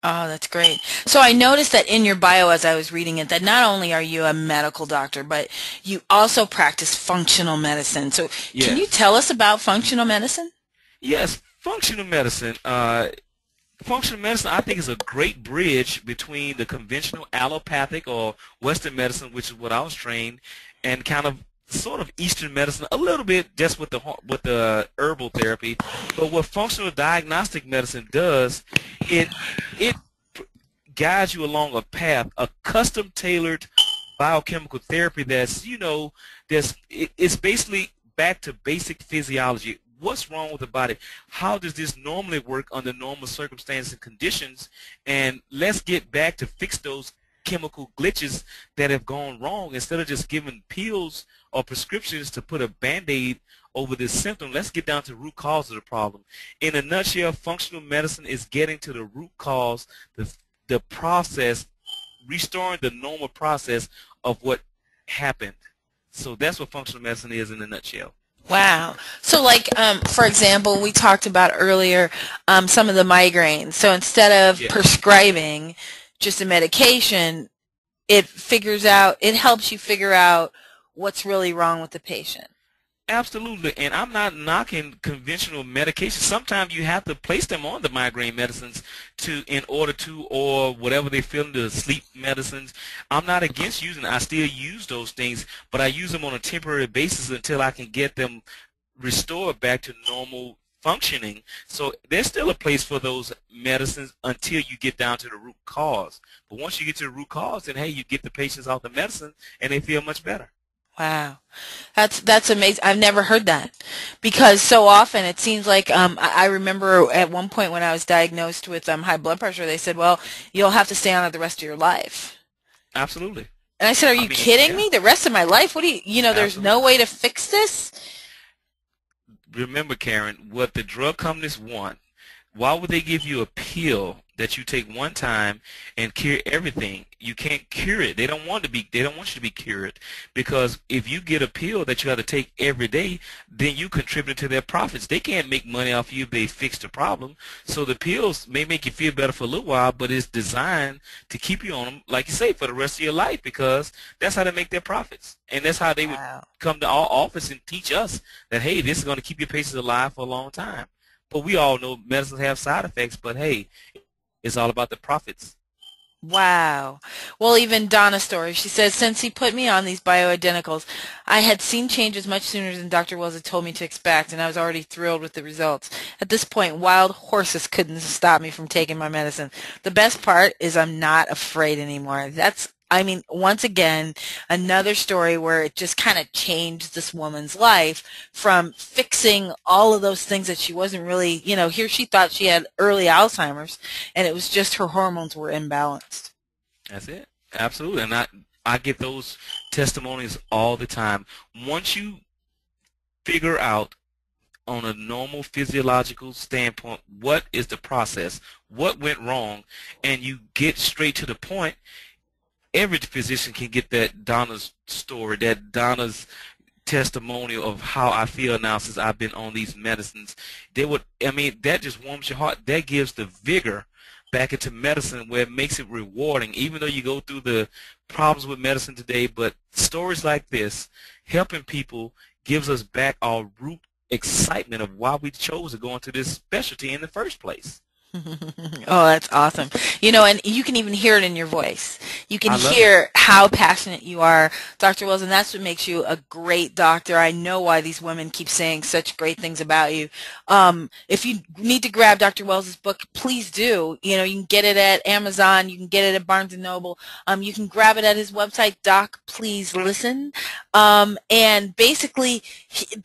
Oh, that's great. So I noticed that in your bio as I was reading it, that not only are you a medical doctor, but you also practice functional medicine. So can you Yes. tell us about functional medicine? Yes, functional medicine. Functional medicine, I think, is a great bridge between the conventional allopathic or Western medicine, which is what I was trained, and kind of sort of Eastern medicine, a little bit just with the herbal therapy. But what functional diagnostic medicine does, it guides you along a path, a custom tailored biochemical therapy it's basically back to basic physiology. What's wrong with the body? How does this normally work under normal circumstances and conditions? And let's get back to fix those chemical glitches that have gone wrong. Instead of just giving pills or prescriptions to put a band-aid over this symptom, let's get down to the root cause of the problem. In a nutshell, functional medicine is getting to the root cause, the process, restoring the normal process of what happened. So that's what functional medicine is in a nutshell. Wow. So like, for example, we talked about earlier some of the migraines. So instead of Yes. prescribing just a medication, it helps you figure out what's really wrong with the patient. Absolutely, and I'm not knocking conventional medications. Sometimes you have to place them on the migraine medicines in order to, or whatever they feel in the sleep medicines. I'm not against using it. I still use those things, but I use them on a temporary basis until I can get them restored back to normal functioning. So there's still a place for those medicines until you get down to the root cause. But once you get to the root cause, then hey, you get the patients off the medicine and they feel much better. Wow. That's amazing. I've never heard that because so often it seems like I remember at one point when I was diagnosed with high blood pressure, they said, "Well, you'll have to stay on it the rest of your life." Absolutely. And I said, "Are I you mean, kidding yeah, me? The rest of my life? What do there's no absolutely. way to fix this?" Remember, Karen, what the drug companies want, why would they give you a pill that you take one time and cure everything? You can't cure it. They don't want you to be cured because if you get a pill that you have to take every day, then you contribute to their profits. They can't make money off you if they fix the problem. So the pills may make you feel better for a little while, but it's designed to keep you on them, like you say, for the rest of your life because that's how they make their profits. And that's how they would Wow. come to our office and teach us that, hey, this is going to keep your patients alive for a long time. But we all know medicines have side effects, but hey, it's all about the profits. Wow. Well, even Donna's story, she says, since he put me on these bioidenticals, I had seen changes much sooner than Dr. Wells had told me to expect, and I was already thrilled with the results. At this point, wild horses couldn't stop me from taking my medicine. The best part is I'm not afraid anymore. I mean, once again, another story where it just kind of changed this woman's life from fixing all of those things that she wasn't really, here she thought she had early Alzheimer's, and it was just her hormones were imbalanced. That's it. Absolutely. And I get those testimonies all the time. Once you figure out on a normal physiological standpoint what is the process, what went wrong, and you get straight to the point, every physician can get that Donna's story, that Donna's testimonial of how I feel now since I've been on these medicines. That just warms your heart. That gives the vigor back into medicine where it makes it rewarding, even though you go through the problems with medicine today. But stories like this, helping people, gives us back our root excitement of why we chose to go into this specialty in the first place. Oh, that's awesome. And you can even hear it in your voice. You can I love it. hear how passionate you are, Dr. Wells, and that's what makes you a great doctor. I know why these women keep saying such great things about you. If you need to grab Dr. Wells's book, please do. You can get it at Amazon. You can get it at Barnes& and Noble. You can grab it at his website, Doc Please Listen. And basically,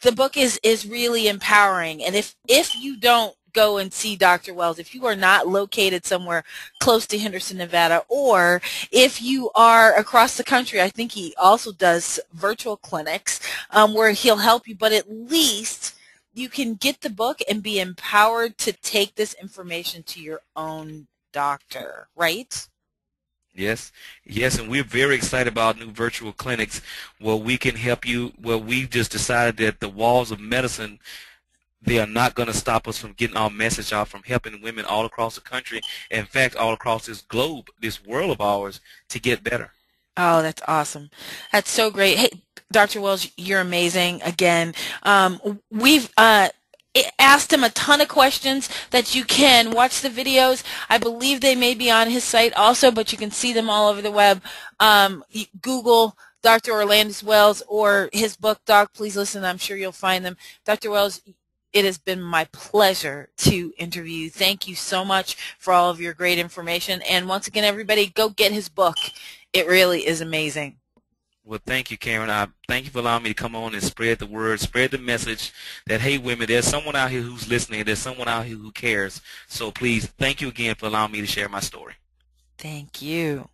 the book is really empowering. And if you don't go and see Dr. Wells, if you are not located somewhere close to Henderson, Nevada, or if you are across the country, I think he also does virtual clinics where he'll help you, but at least you can get the book and be empowered to take this information to your own doctor, right? Yes, yes, and we're very excited about new virtual clinics where we can help you, where we've just decided that the walls of medicine they are not going to stop us from getting our message out, from helping women all across the country, in fact, all across this globe, this world of ours, to get better. Oh, that's awesome. That's so great. Hey, Dr. Wells, you're amazing. Again, we've asked him a ton of questions that you can watch the videos. I believe they may be on his site also, but you can see them all over the web. Google Dr. Orlandis Wells or his book, Doc, Please Listen. I'm sure you'll find them. Dr. Wells, it has been my pleasure to interview you. Thank you so much for all of your great information. And once again, everybody, go get his book. It really is amazing. Well, thank you, Karen. I thank you for allowing me to come on and spread the word, spread the message that, hey, women, there's someone out here who's listening. There's someone out here who cares. So please, thank you again for allowing me to share my story. Thank you.